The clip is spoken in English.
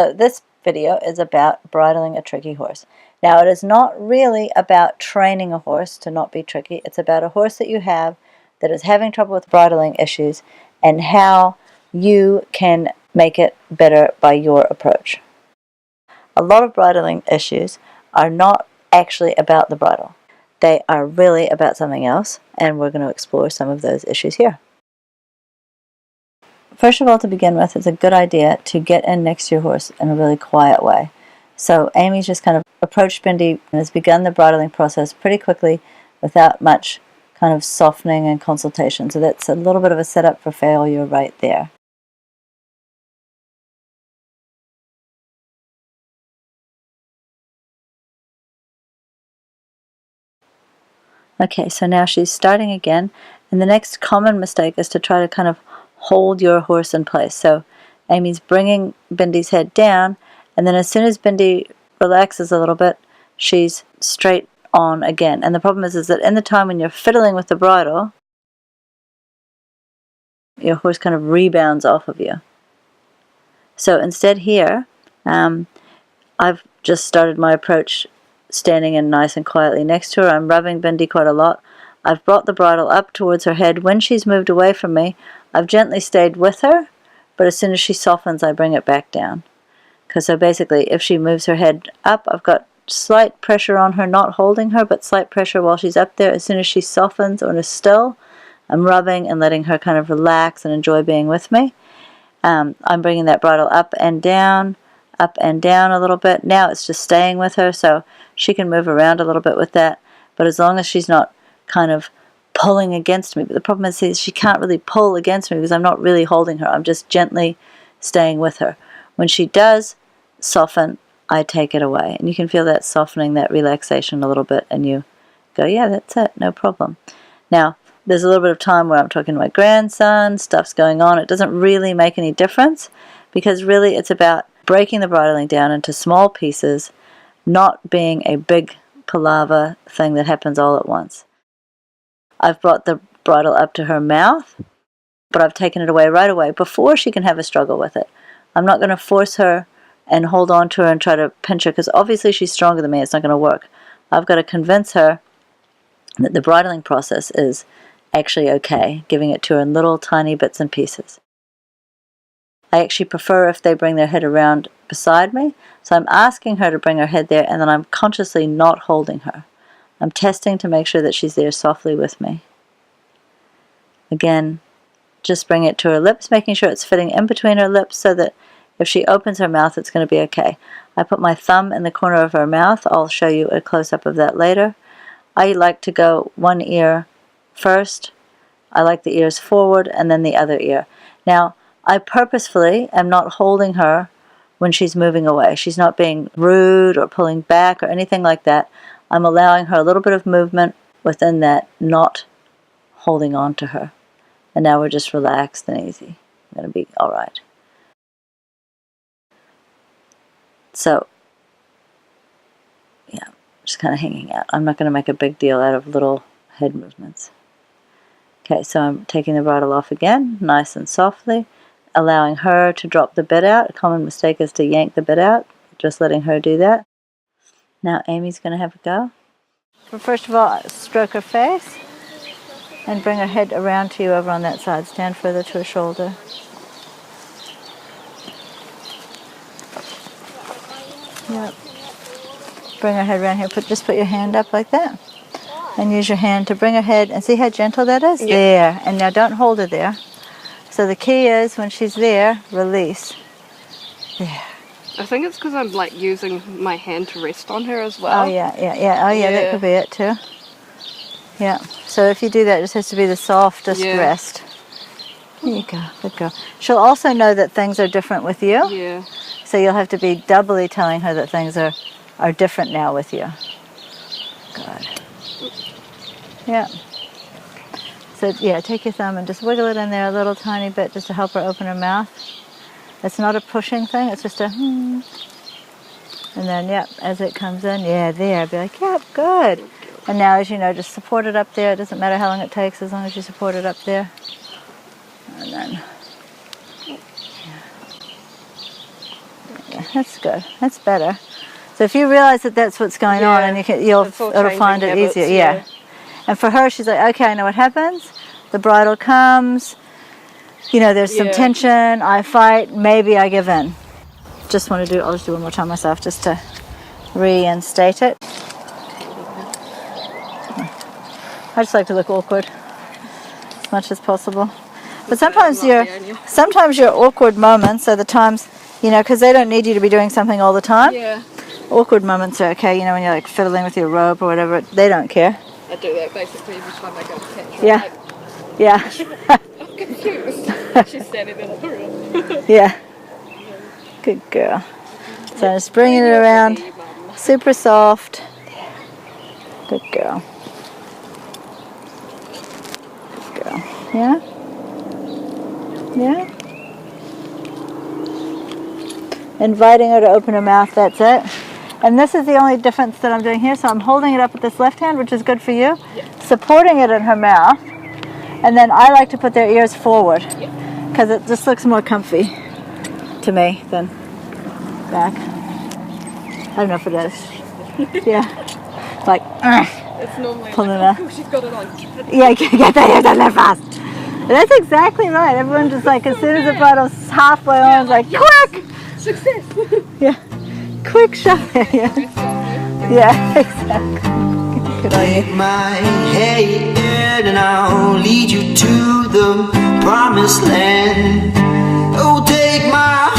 So this video is about bridling a tricky horse. Now, it is not really about training a horse to not be tricky. It's about a horse that you have that is having trouble with bridling issues and how you can make it better by your approach. A lot of bridling issues are not actually about the bridle. They are really about something else, and we're going to explore some of those issues here. First of all, to begin with, it's a good idea to get in next to your horse in a really quiet way. So Amy's just kind of approached Bindi and has begun the bridling process pretty quickly without much kind of softening and consultation. So that's a little bit of a setup for failure right there. Okay, so now she's starting again, and the next common mistake is to try to kind of hold your horse in place. So Amy's bringing Bindi's head down, and then as soon as Bindi relaxes a little bit, she's straight on again. And the problem is that in the time when you're fiddling with the bridle, your horse kind of rebounds off of you. So instead here, I've just started my approach standing in nice and quietly next to her. I'm rubbing Bindi quite a lot. I've brought the bridle up towards her head. When she's moved away from me, I've gently stayed with her, but as soon as she softens, I bring it back down. So basically, if she moves her head up, I've got slight pressure on her, not holding her, but slight pressure while she's up there. As soon as she softens or is still, I'm rubbing and letting her kind of relax and enjoy being with me. I'm bringing that bridle up and down a little bit. Now it's just staying with her, so she can move around a little bit with that, but as long as she's not kind of pulling against me. But the problem is she can't really pull against me because I'm not really holding her. I'm just gently staying with her. When she does soften, I take it away, and you can feel that softening, that relaxation a little bit, and you go, yeah, that's it, no problem. Now, there's a little bit of time where I'm talking to my grandson, stuff's going on. It doesn't really make any difference because really it's about breaking the bridling down into small pieces, not being a big palaver thing that happens all at once. I've brought the bridle up to her mouth, but I've taken it away right away before she can have a struggle with it. I'm not going to force her and hold on to her and try to pinch her because obviously she's stronger than me. It's not going to work. I've got to convince her that the bridling process is actually okay, giving it to her in little tiny bits and pieces. I actually prefer if they bring their head around beside me, so I'm asking her to bring her head there, and then I'm consciously not holding her. I'm testing to make sure that she's there softly with me. Again, just bring it to her lips, making sure it's fitting in between her lips so that if she opens her mouth, it's going to be okay. I put my thumb in the corner of her mouth. I'll show you a close-up of that later. I like to go one ear first. I like the ears forward and then the other ear. Now, I purposefully am not holding her when she's moving away. She's not being rude or pulling back or anything like that. I'm allowing her a little bit of movement within that, not holding on to her. And now we're just relaxed and easy. I'm going to be all right. So, yeah, just kind of hanging out. I'm not going to make a big deal out of little head movements. Okay, so I'm taking the bridle off again, nice and softly, allowing her to drop the bit out. A common mistake is to yank the bit out, just letting her do that. Now Amy's going to have a go. Well, first of all, stroke her face and bring her head around to you over on that side. Stand further to her shoulder. Yep. Bring her head around here. Just put your hand up like that. And use your hand to bring her head. And see how gentle that is? Yep. There. And now don't hold her there. So the key is when she's there, release. There. I think it's because I'm like using my hand to rest on her as well. Oh yeah. Oh yeah, that could be it too. Yeah. So if you do that, it just has to be the softest rest. There you go. Good girl. She'll also know that things are different with you. Yeah. So you'll have to be doubly telling her that things are different now with you. Good. Yeah. So yeah, take your thumb and just wiggle it in there a little tiny bit just to help her open her mouth. It's not a pushing thing, it's just a And then, yep, as it comes in, yeah, there, be like, yep, good. And now, as you know, just support it up there. It doesn't matter how long it takes as long as you support it up there. And then, yeah. that's good. That's better. So if you realize that that's what's going on, and it'll find it habits, easier. Yeah. And for her, she's like, okay, I know what happens. The bridle comes. You know, there's some tension. I fight. Maybe I give in. Just want to do. I'll just do one more time myself, just to reinstate it. I just like to look awkward as much as possible. But sometimes your awkward moments are the times, you know, because they don't need you to be doing something all the time. Yeah. Awkward moments are okay, you know, when you're like fiddling with your rope or whatever. They don't care. I do that basically every time I go to catch her. Yeah. Yeah. I'm confused. She's standing there like, oh, yeah. Good girl. So I'm just bringing it around. Super soft. Good girl. Good girl. Yeah? Yeah? Inviting her to open her mouth, that's it. And this is the only difference that I'm doing here. So I'm holding it up with this left hand, which is good for you. Yeah. Supporting it in her mouth. And then I like to put their ears forward. Because it just looks more comfy to me than back. I don't know if it is. Yeah. Like, it's normally pulling like, it oh, she's got it on. Yeah, get that ears on there fast. That's exactly right. Everyone just like, as soon as the bridle's halfway on, it's like, quick! Success! Yeah. Quick shove it. Yeah, exactly. Good on you. Take my hand and I'll lead you to the promised land. Oh, take my